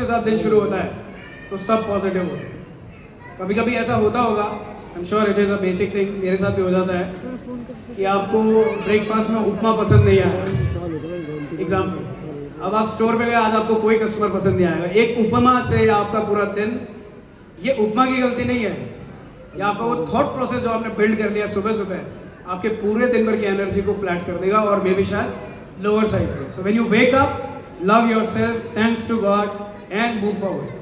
के साथ दिन शुरू होता है तो सब पॉजिटिव होते हैं। कभी कभी ऐसा होता होगा, I am sure it is a basic thing, मेरे साथ भी हो जाता है कि आपको ब्रेकफास्ट में उपमा पसंद नहीं आया। एग्जाम्पल, अब आप स्टोर पे गए, आज आपको कोई कस्टमर पसंद नहीं आएगा, एक उपमा से आपका पूरा दिन, ये उपमा की गलती नहीं है, ये आपका वो थॉट प्रोसेस जो आपने बिल्ड कर लिया सुबह सुबह आपके पूरे दिन भर की एनर्जी को फ्लैट कर देगा और मे बी शायद लोअर साइड पे। So when you wake up, love yourself, thanks to God, and move forward.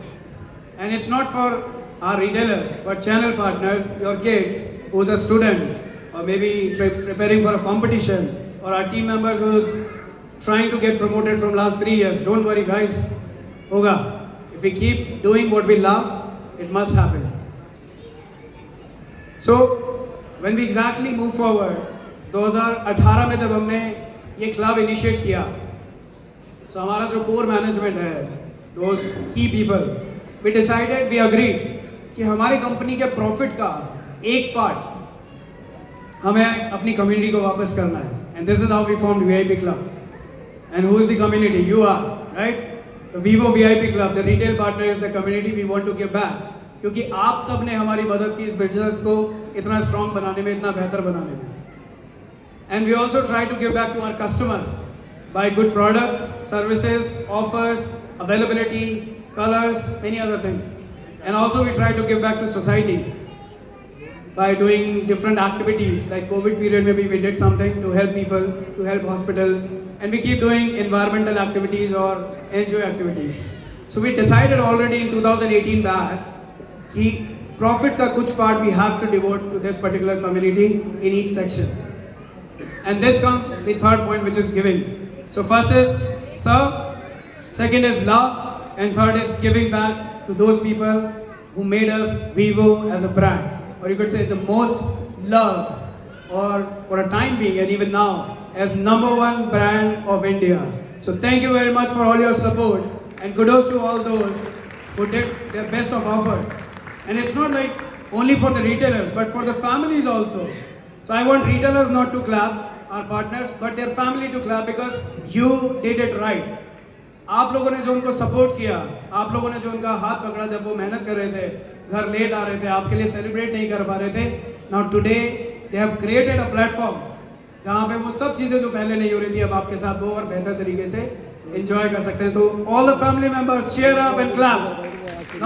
And it's not for our retailers, but channel partners, your kids, who's a student, or maybe preparing for a competition, or our team members who's trying to get promoted from last 3 years. Don't worry, guys. Hoga. If we keep doing what we love, it must happen. So, when we exactly move forward, 2018 में जब हमने ये club initiate किया, तो हमारा जो core management है, those key people, we decided, we agree कि हमारी कंपनी के प्रॉफिट का एक पार्ट हमें अपनी कम्युनिटी को वापस करना है। And this is how we form VIP club. And who is the community? You are, right? The Vivo VIP club, the retail partner is the community we want to give back, क्योंकि आप सब ने हमारी मदद की इस business को इतना स्ट्रांग बनाने में, इतना बेहतर बनाने में। And we also try to give back to our customers by good products, services, offers, availability, colors, many other things. And also we try to give back to society by doing different activities, like COVID period maybe we did something to help people, to help hospitals, and we keep doing environmental activities or NGO activities. So we decided already in 2018 back कि profit का कुछ part we have to devote to this particular community in each section. And this comes the third point, which is giving. So first is serve, second is love, and third is giving back to those people who made us Vivo as a brand, or you could say the most loved, or for a time being and even now as #1 brand of India. So thank you very much for all your support, and kudos to all those who did their best of effort. And it's not like only for the retailers, but for the families also. So I want retailers not to clap, our partners, but their family to clap, because you did it right. आप लोगों ने जो उनको support किया, आप लोगों ने जो उनका हाथ पकड़ा जब वो मेहनत कर रहे थे, घर लेट आ रहे थे, आपके लिए सेलिब्रेट नहीं कर पा रहे थे, now today they have created a platform जहाँ पे वो सब चीज़ें जो पहले नहीं हो रही थी अब आपके साथ वो और बेहतर तरीके से enjoy कर सकते हैं। तो all the family members cheer up and clap,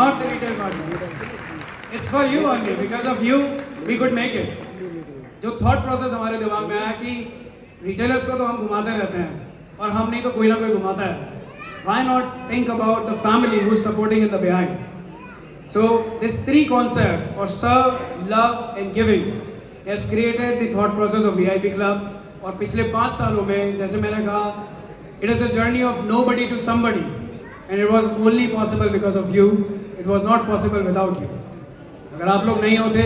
not the retail partners. It's for you only, because of you we could make it. जो थॉट प्रोसेस हमारे दिमाग में आया कि रिटेलर्स को तो हम घुमाते रहते हैं और हम नहीं तो कोई ना कोई घुमाता है, why not think about the family who is supporting in the behind. So this 3 concept और serve, love and giving has created the thought process of VIP club. और पिछले 5 सालों में, जैसे मैंने कहा, it is the journey of nobody to somebody, and it was only possible because of you, it was not possible without you. अगर आप लोग नहीं होते,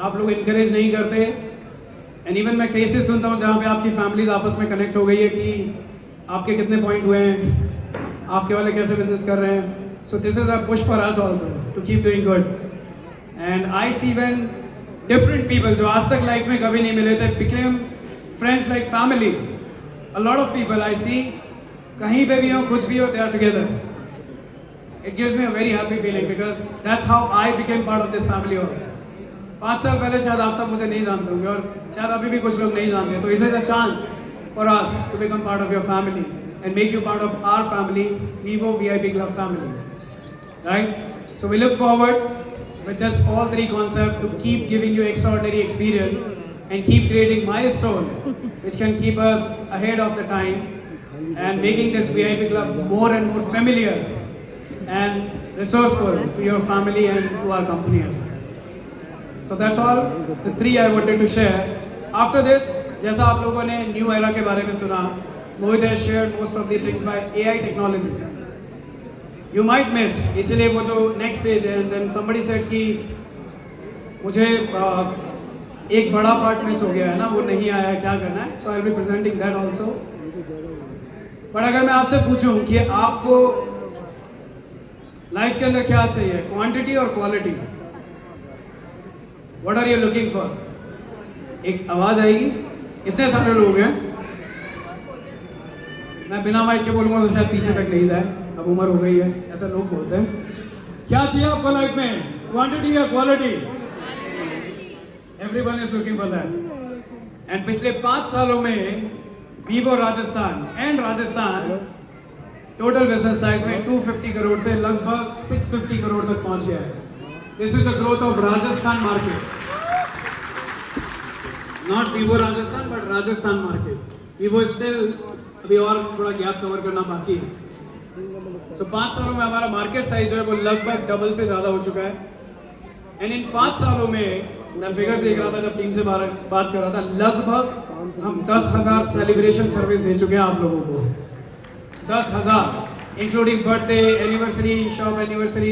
आप लोग इनकरेज नहीं करते, एंड इवन मैं केसेस सुनता हूँ जहाँ पे आपकी फैमिलीज आपस में कनेक्ट हो गई है कि आपके कितने पॉइंट हुए हैं, आपके वाले कैसे बिजनेस कर रहे हैं। So this is a push for us also to keep doing good. And I see when different people जो आज तक लाइफ में कभी नहीं मिले थे became friends like family. A lot of people I see, कहीं पे भी हो, कुछ भी हो, they are together. It gives me a very happy feeling, because that's how I became part of this family also. 5 साल पहले शायद आप सब मुझे नहीं जानते होंगे और शायद अभी भी कुछ लोग नहीं जानते, तो it is a chance for us to become part of your family and make you part of our family, Vivo VIP club family, right? So we look forward with just all 3 concepts to keep giving you extraordinary experience and keep creating milestone which can keep us ahead of the time and making this VIP club more and more familiar and resourceful to your family and to our company as well. So that's all the 3 I wanted to share. After this, जैसा आप लोगों ने new era के बारे में सुना, Mohit has shared most of the things by AI technology. You might miss, इसलिए वो जो next page है, and then somebody said कि मुझे एक बड़ा पार्ट मिस हो गया है ना, वो नहीं आया है, क्या करना है? So I'll be presenting that also. But अगर मैं आपसे पूछूं कि आपको लाइफ के अंदर क्या चाहिए, क्वांटिटी और quality, What are you looking for? एक आवाज आएगी, इतने सारे लोग हैं, मैं बिना माइक के बोलूंगा तो शायद पीछे तक नहीं जाए। अब उम्र हो गई है, ऐसा लोग बोलते हैं। क्या चाहिए आपको लाइफ में, क्वांटिटी या quality? Everyone is looking for that. And पिछले 5 सालों में Vivo Rajasthan total business size में 250 करोड़ से लगभग 650 करोड़ तक पहुंच गया है। This is the growth of Rajasthan market, not Vivo Rajasthan but Rajasthan market. Vivo still अभी और थोड़ा गैप कवर करना बाकी है। तो 5 सालों में हमारा मार्केट साइज जो है वो लगभग डबल से ज्यादा हो चुका है। एंड इन 5 सालों में मैं फिगर देख रहा था जब टीम से बात कर रहा था, लगभग हम 10,000 सेलिब्रेशन सर्विस दे चुके हैं आप लोगों को। 10,000 including birthday, anniversary, shop anniversary,